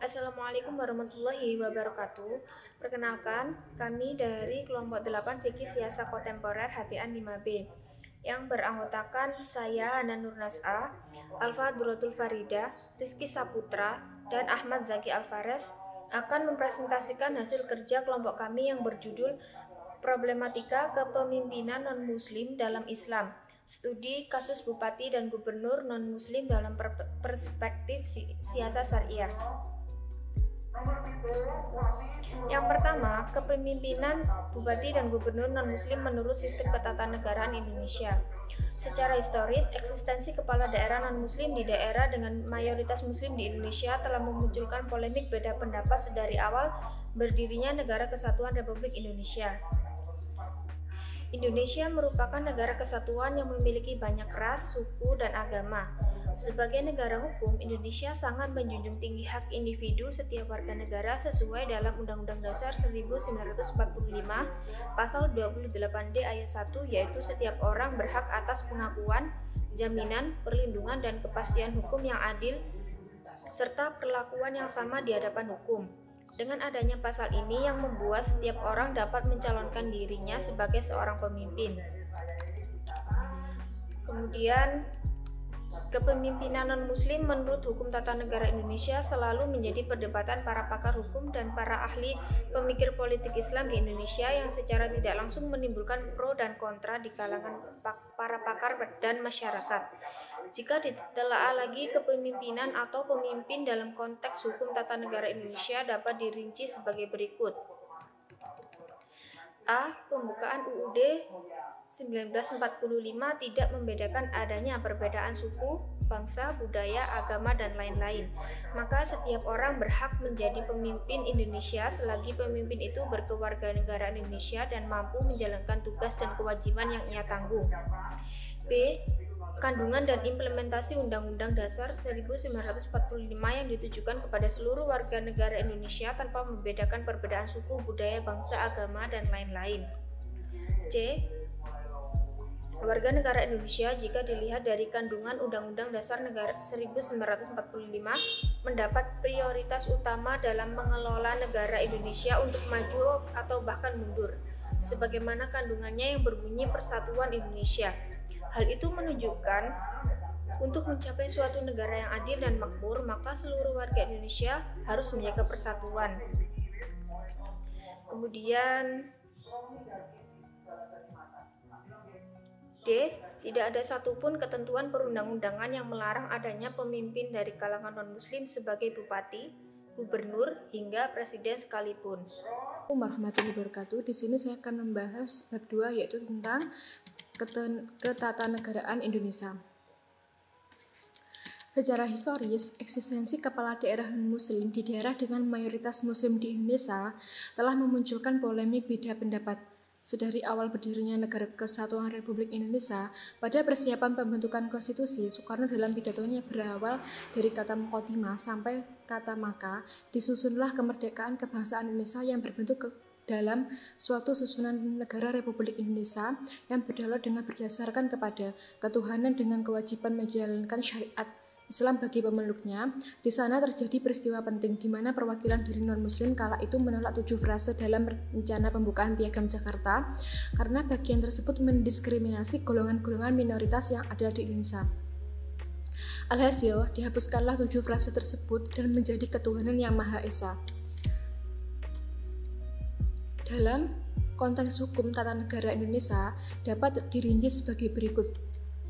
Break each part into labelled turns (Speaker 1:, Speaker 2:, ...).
Speaker 1: Assalamualaikum warahmatullahi wabarakatuh. Perkenalkan, kami dari kelompok 8 Fikih Siasa Kontemporer HTN 5B yang beranggotakan saya Hana Nurnas'a, Alfa Duratul Farida, Rizky Saputra, dan Ahmad Zaki Alvarez akan mempresentasikan hasil kerja kelompok kami yang berjudul Problematika Kepemimpinan Non-Muslim dalam Islam, Studi Kasus Bupati dan Gubernur Non-Muslim dalam Perspektif Siasa Syariah. Yang pertama, kepemimpinan bupati dan gubernur non-muslim menurut sistem ketatanegaraan Indonesia. Secara historis, eksistensi kepala daerah non-muslim di daerah dengan mayoritas muslim di Indonesia telah memunculkan polemik beda pendapat sedari awal berdirinya Negara Kesatuan Republik Indonesia. Indonesia merupakan negara kesatuan yang memiliki banyak ras, suku, dan agama. Sebagai negara hukum, Indonesia sangat menjunjung tinggi hak individu setiap warga negara sesuai dalam Undang-Undang Dasar 1945 Pasal 28D ayat 1, yaitu setiap orang berhak atas pengakuan, jaminan, perlindungan, dan kepastian hukum yang adil serta perlakuan yang sama di hadapan hukum. Dengan adanya pasal ini yang membuat setiap orang dapat mencalonkan dirinya sebagai seorang pemimpin. Kemudian, kepemimpinan non-muslim menurut hukum tata negara Indonesia selalu menjadi perdebatan para pakar hukum dan para ahli pemikir politik Islam di Indonesia yang secara tidak langsung menimbulkan pro dan kontra di kalangan para pakar dan masyarakat. Jika ditelaah lagi, kepemimpinan atau pemimpin dalam konteks hukum tata negara Indonesia dapat dirinci sebagai berikut. A. Pembukaan UUD 1945 tidak membedakan adanya perbedaan suku, bangsa, budaya, agama, dan lain-lain. Maka setiap orang berhak menjadi pemimpin Indonesia selagi pemimpin itu berkewarganegaraan Indonesia dan mampu menjalankan tugas dan kewajiban yang ia tanggung. B. Kandungan dan implementasi Undang-Undang Dasar 1945 yang ditujukan kepada seluruh warga negara Indonesia tanpa membedakan perbedaan suku, budaya, bangsa, agama, dan lain-lain. C. Warga negara Indonesia jika dilihat dari kandungan Undang-Undang Dasar Negara 1945 mendapat prioritas utama dalam mengelola negara Indonesia untuk maju atau bahkan mundur, sebagaimana kandungannya yang berbunyi Persatuan Indonesia. Hal itu menunjukkan untuk mencapai suatu negara yang adil dan makmur, maka seluruh warga Indonesia harus menjaga persatuan. Kemudian D. Tidak ada satupun ketentuan perundang-undangan yang melarang adanya pemimpin dari kalangan non-muslim sebagai bupati, gubernur, hingga presiden sekalipun.
Speaker 2: Assalamualaikum warahmatullahi wabarakatuh. Di sini saya akan membahas bab 2, yaitu tentang ketatanegaraan Indonesia. Secara historis, eksistensi kepala daerah non-muslim di daerah dengan mayoritas muslim di Indonesia telah memunculkan polemik beda pendapat. Sedari awal berdirinya Negara Kesatuan Republik Indonesia, pada persiapan pembentukan konstitusi, Soekarno dalam pidatonya berawal dari kata muqaddimah sampai kata maka, disusunlah kemerdekaan kebangsaan Indonesia yang berbentuk dalam suatu susunan negara Republik Indonesia yang berdaulat dengan berdasarkan kepada ketuhanan dengan kewajiban menjalankan syariat Islam bagi pemeluknya. Di sana terjadi peristiwa penting di mana perwakilan dari non-muslim kala itu menolak 7 frase dalam rencana pembukaan Piagam Jakarta karena bagian tersebut mendiskriminasi golongan-golongan minoritas yang ada di Indonesia. Alhasil, dihapuskanlah 7 frase tersebut dan menjadi ketuhanan yang Maha Esa. Dalam konteks hukum tata negara Indonesia dapat dirinci sebagai berikut.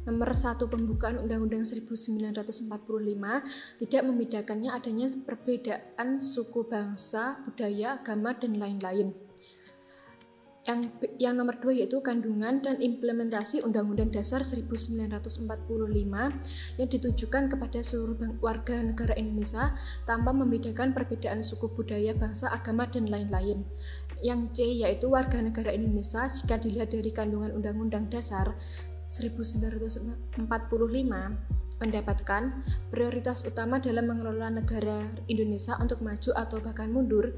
Speaker 2: Nomor 1, pembukaan Undang-Undang 1945 tidak membedakannya adanya perbedaan suku, bangsa, budaya, agama, dan lain-lain. Yang nomor 2 yaitu kandungan dan implementasi Undang-Undang Dasar 1945 yang ditujukan kepada seluruh warga negara Indonesia tanpa membedakan perbedaan suku, budaya, bangsa, agama, dan lain-lain. Yang C yaitu warga negara Indonesia jika dilihat dari kandungan Undang-Undang Dasar 1945 mendapatkan prioritas utama dalam mengelola negara Indonesia untuk maju atau bahkan mundur,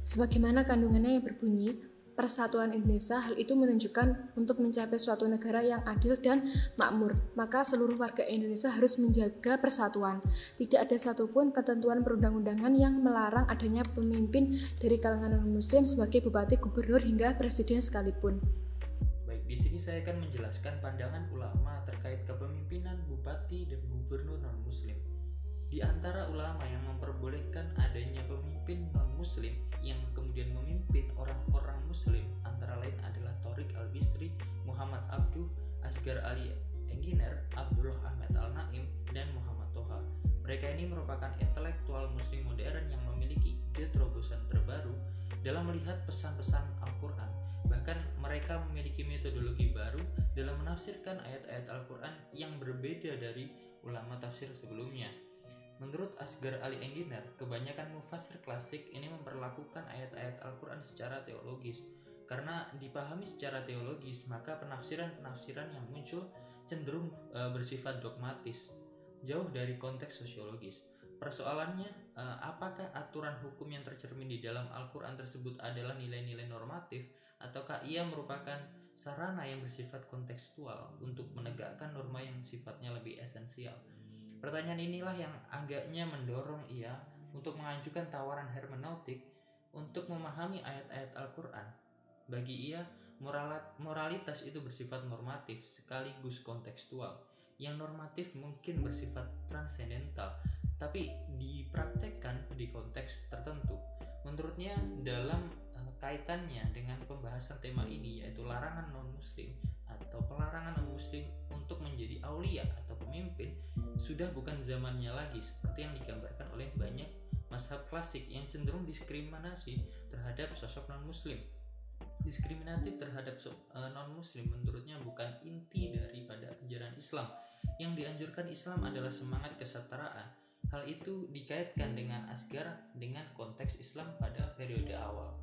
Speaker 2: sebagaimana kandungannya yang berbunyi persatuan Indonesia, hal itu menunjukkan untuk mencapai suatu negara yang adil dan makmur, maka seluruh warga Indonesia harus menjaga persatuan. Tidak ada satupun ketentuan perundang-undangan yang melarang adanya pemimpin dari kalangan non-muslim sebagai bupati, gubernur, hingga presiden sekalipun.
Speaker 3: Baik, di sini saya akan menjelaskan pandangan ulama terkait kepemimpinan bupati dan gubernur non-muslim. Di antara ulama yang memperbolehkan adanya pemimpin non-muslim yang kemudian memimpin orang-orang muslim antara lain adalah Thoriq Al-Bisri, Muhammad Abduh, Asgar Ali Enginer, Abdullah Ahmad Al-Naim, dan Muhammad Toha. Mereka ini merupakan intelektual muslim modern yang memiliki ide terobosan terbaru dalam melihat pesan-pesan Al-Quran. Bahkan mereka memiliki metodologi baru dalam menafsirkan ayat-ayat Al-Quran yang berbeda dari ulama tafsir sebelumnya. Menurut Asgar Ali Enginer, kebanyakan mufassir klasik ini memperlakukan ayat-ayat Al-Quran secara teologis. Karena dipahami secara teologis, maka penafsiran-penafsiran yang muncul cenderung bersifat dogmatis, jauh dari konteks sosiologis. Persoalannya, apakah aturan hukum yang tercermin di dalam Al-Quran tersebut adalah nilai-nilai normatif, ataukah ia merupakan sarana yang bersifat kontekstual untuk menegakkan norma yang sifatnya lebih esensial? Pertanyaan inilah yang agaknya mendorong ia untuk mengajukan tawaran hermeneutik untuk memahami ayat-ayat Al-Quran. Bagi ia, moralitas itu bersifat normatif sekaligus kontekstual. Yang normatif mungkin bersifat transendental, tapi dipraktekkan di konteks tertentu. Menurutnya, dalam kaitannya dengan pembahasan tema ini, yaitu larangan non-muslim atau pelarangan non-muslim untuk menjadi aulia atau pemimpin, sudah bukan zamannya lagi seperti yang digambarkan oleh banyak mazhab klasik yang cenderung diskriminasi terhadap sosok non-muslim. Diskriminatif terhadap non-muslim menurutnya bukan inti daripada ajaran Islam. Yang dianjurkan Islam adalah semangat kesetaraan. Hal itu dikaitkan dengan Asgar dengan konteks Islam pada periode awal.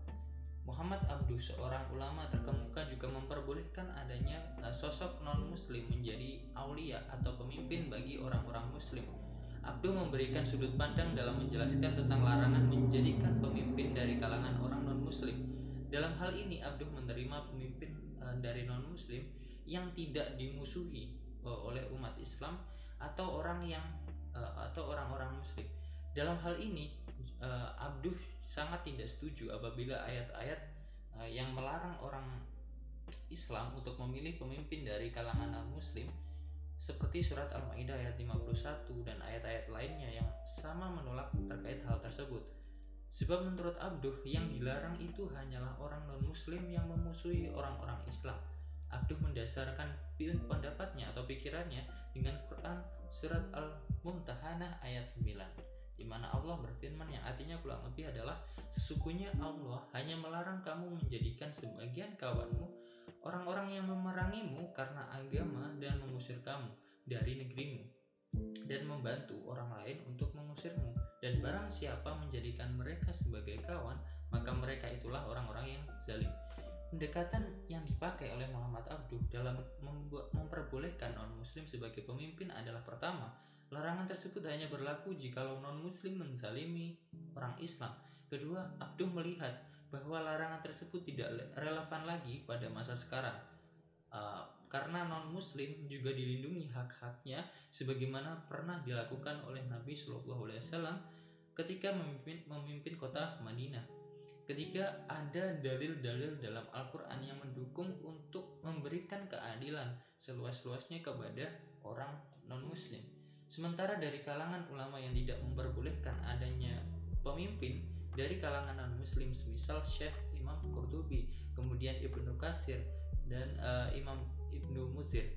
Speaker 3: Muhammad Abduh, seorang ulama terkemuka, juga memperbolehkan adanya sosok non-muslim menjadi aulia atau pemimpin bagi orang-orang muslim. Abduh memberikan sudut pandang dalam menjelaskan tentang larangan menjadikan pemimpin dari kalangan orang non-muslim. Dalam hal ini, Abduh menerima pemimpin dari non-muslim yang tidak dimusuhi oleh umat Islam atau orang-orang muslim. Dalam hal ini, Abduh sangat tidak setuju apabila ayat-ayat yang melarang orang Islam untuk memilih pemimpin dari kalangan non-muslim seperti surat Al-Maidah ayat 51 dan ayat-ayat lainnya yang sama menolak terkait hal tersebut. Sebab menurut Abduh, yang dilarang itu hanyalah orang non-muslim yang memusuhi orang-orang Islam. Abduh mendasarkan pendapatnya atau pikirannya dengan Quran surat Al-Mumtahanah ayat 9, di mana Allah berfirman yang artinya kurang lebih adalah, sesungguhnya Allah hanya melarang kamu menjadikan sebagian kawanmu orang-orang yang memerangimu karena agama dan mengusir kamu dari negerimu dan membantu orang lain untuk mengusirmu, dan barang siapa menjadikan mereka sebagai kawan, maka mereka itulah orang-orang yang zalim. Pendekatan yang dipakai oleh Muhammad Abduh dalam memperbolehkan non-muslim sebagai pemimpin adalah, pertama, larangan tersebut hanya berlaku jikalau non-muslim menzalimi orang Islam. Kedua, Abduh melihat bahwa larangan tersebut tidak relevan lagi pada masa sekarang, karena non-muslim juga dilindungi hak-haknya sebagaimana pernah dilakukan oleh Nabi SAW ketika memimpin kota Madinah. Ketika ada dalil-dalil dalam Al-Quran yang mendukung untuk memberikan keadilan seluas-luasnya kepada orang non-muslim. Sementara dari kalangan ulama yang tidak memperbolehkan adanya pemimpin dari kalangan non-muslim, semisal Syekh Imam Qurtubi, kemudian Ibnu Katsir, dan Imam Ibnu Muthir.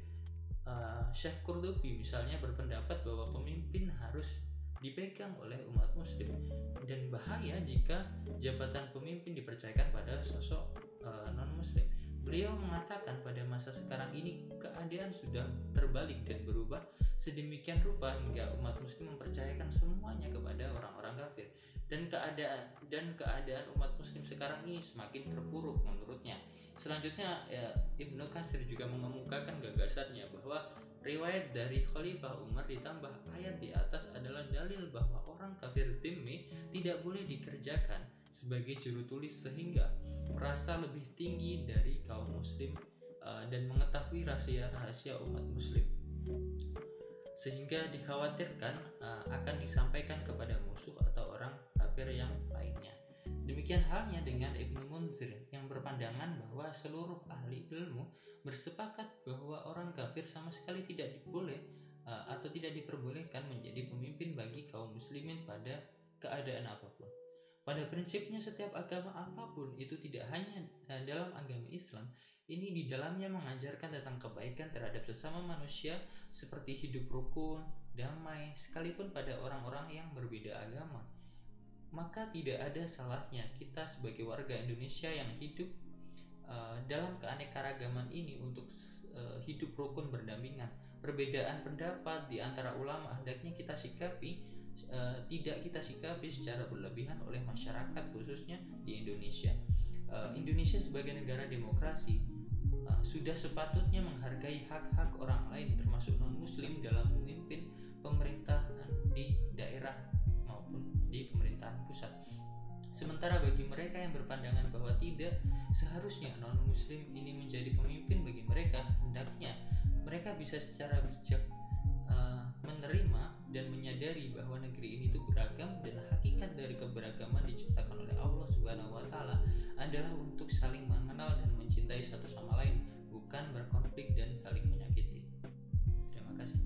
Speaker 3: Syekh Qurtubi misalnya berpendapat bahwa pemimpin harus dipegang oleh umat muslim, dan bahaya jika jabatan pemimpin dipercayakan pada sosok non-muslim. Beliau mengatakan pada masa sekarang ini keadaan sudah terbalik dan berubah sedemikian rupa hingga umat muslim mempercayakan semuanya kepada orang-orang kafir, dan keadaan umat muslim sekarang ini semakin terpuruk menurutnya. Selanjutnya, Ibnu Katsir juga mengemukakan gagasannya bahwa riwayat dari Khalifah Umar ditambah ayat di atas adalah dalil bahwa orang kafir dhimmi tidak boleh dikerjakan sebagai juru tulis sehingga merasa lebih tinggi dari kaum muslim dan mengetahui rahasia-rahasia umat muslim, sehingga dikhawatirkan akan disampaikan kepada musuh atau orang kafir yang lainnya. Demikian halnya dengan Ibnu Munzir yang berpandangan bahwa seluruh ahli ilmu bersepakat bahwa orang kafir sama sekali tidak atau tidak diperbolehkan menjadi pemimpin bagi kaum muslimin pada keadaan apapun. Pada prinsipnya setiap agama apapun itu, tidak hanya dalam agama Islam, ini di dalamnya mengajarkan tentang kebaikan terhadap sesama manusia seperti hidup rukun, damai, sekalipun pada orang-orang yang berbeda agama. Maka tidak ada salahnya kita sebagai warga Indonesia yang hidup dalam keanekaragaman ini untuk hidup rukun berdampingan. Perbedaan pendapat di antara ulama hendaknya tidak kita sikapi secara berlebihan oleh masyarakat, khususnya di Indonesia. Indonesia sebagai negara demokrasi sudah sepatutnya menghargai hak-hak orang lain termasuk non-muslim dalam memimpin pemerintahan di daerah maupun di pemerintahan pusat. Sementara bagi mereka yang berpandangan bahwa tidak seharusnya non-muslim ini menjadi pemimpin bagi mereka, hendaknya mereka bisa secara bijak menerima dan menyadari bahwa negeri ini itu beragam, dan hakikat dari keberagaman diciptakan oleh Allah Subhanahu wa taala adalah untuk saling mengenal dan mencintai satu sama lain, bukan berkonflik dan saling menyakiti. Terima kasih.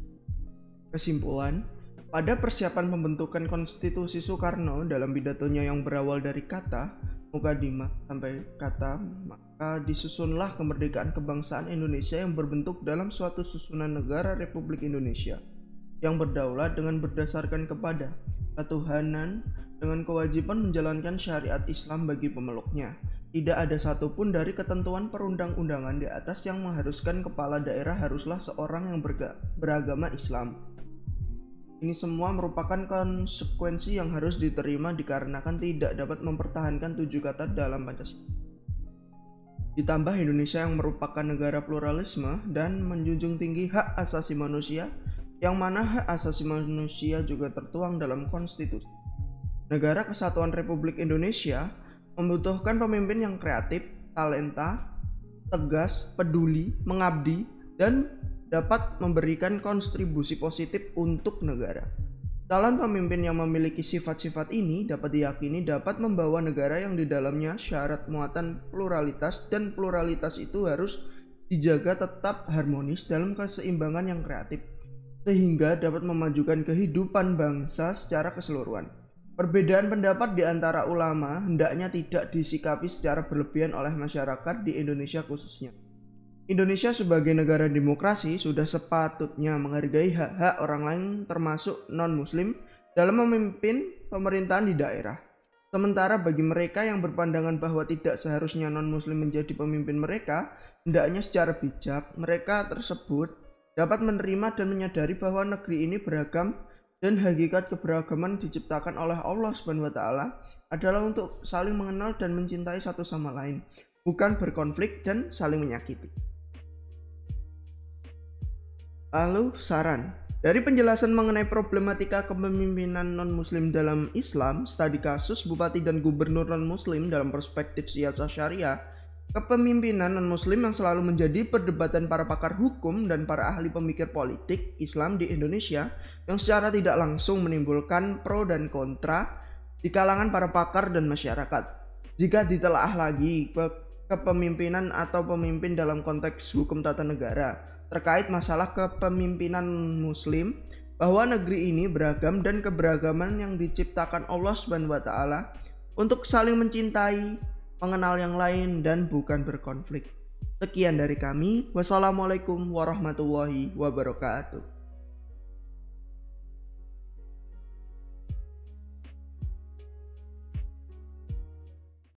Speaker 4: Kesimpulan, pada persiapan pembentukan konstitusi Soekarno dalam pidatonya yang berawal dari kata Mukadimah sampai kata, maka disusunlah kemerdekaan kebangsaan Indonesia yang berbentuk dalam suatu susunan negara Republik Indonesia yang berdaulat dengan berdasarkan kepada ketuhanan dengan kewajiban menjalankan syariat Islam bagi pemeluknya. Tidak ada satupun dari ketentuan perundang-undangan di atas yang mengharuskan kepala daerah haruslah seorang yang beragama Islam. Ini semua merupakan konsekuensi yang harus diterima dikarenakan tidak dapat mempertahankan 7 kata dalam Pancasila. Ditambah Indonesia yang merupakan negara pluralisme dan menjunjung tinggi hak asasi manusia, yang mana hak asasi manusia juga tertuang dalam konstitusi. Negara Kesatuan Republik Indonesia membutuhkan pemimpin yang kreatif, talenta, tegas, peduli, mengabdi, dan dapat memberikan kontribusi positif untuk negara. Calon pemimpin yang memiliki sifat-sifat ini dapat diyakini dapat membawa negara yang di dalamnya syarat muatan pluralitas, dan pluralitas itu harus dijaga tetap harmonis dalam keseimbangan yang kreatif, sehingga dapat memajukan kehidupan bangsa secara keseluruhan. Perbedaan pendapat di antara ulama hendaknya tidak disikapi secara berlebihan oleh masyarakat di Indonesia khususnya. Indonesia sebagai negara demokrasi sudah sepatutnya menghargai hak-hak orang lain termasuk non-muslim dalam memimpin pemerintahan di daerah. Sementara bagi mereka yang berpandangan bahwa tidak seharusnya non-muslim menjadi pemimpin mereka, hendaknya secara bijak mereka tersebut dapat menerima dan menyadari bahwa negeri ini beragam dan hakikat keberagaman diciptakan oleh Allah Subhanahu wa taala adalah untuk saling mengenal dan mencintai satu sama lain, bukan berkonflik dan saling menyakiti. Lalu saran. Dari penjelasan mengenai problematika kepemimpinan non-muslim dalam Islam, studi kasus bupati dan gubernur non-muslim dalam perspektif siasah syariah, kepemimpinan non-muslim yang selalu menjadi perdebatan para pakar hukum dan para ahli pemikir politik Islam di Indonesia, yang secara tidak langsung menimbulkan pro dan kontra di kalangan para pakar dan masyarakat. Jika ditelaah lagi kepemimpinan atau pemimpin dalam konteks hukum tata negara terkait masalah kepemimpinan muslim, bahwa negeri ini beragam dan keberagaman yang diciptakan Allah Subhanahu wa taala untuk saling mencintai, mengenal yang lain, dan bukan berkonflik. Sekian dari kami. Wassalamualaikum warahmatullahi wabarakatuh.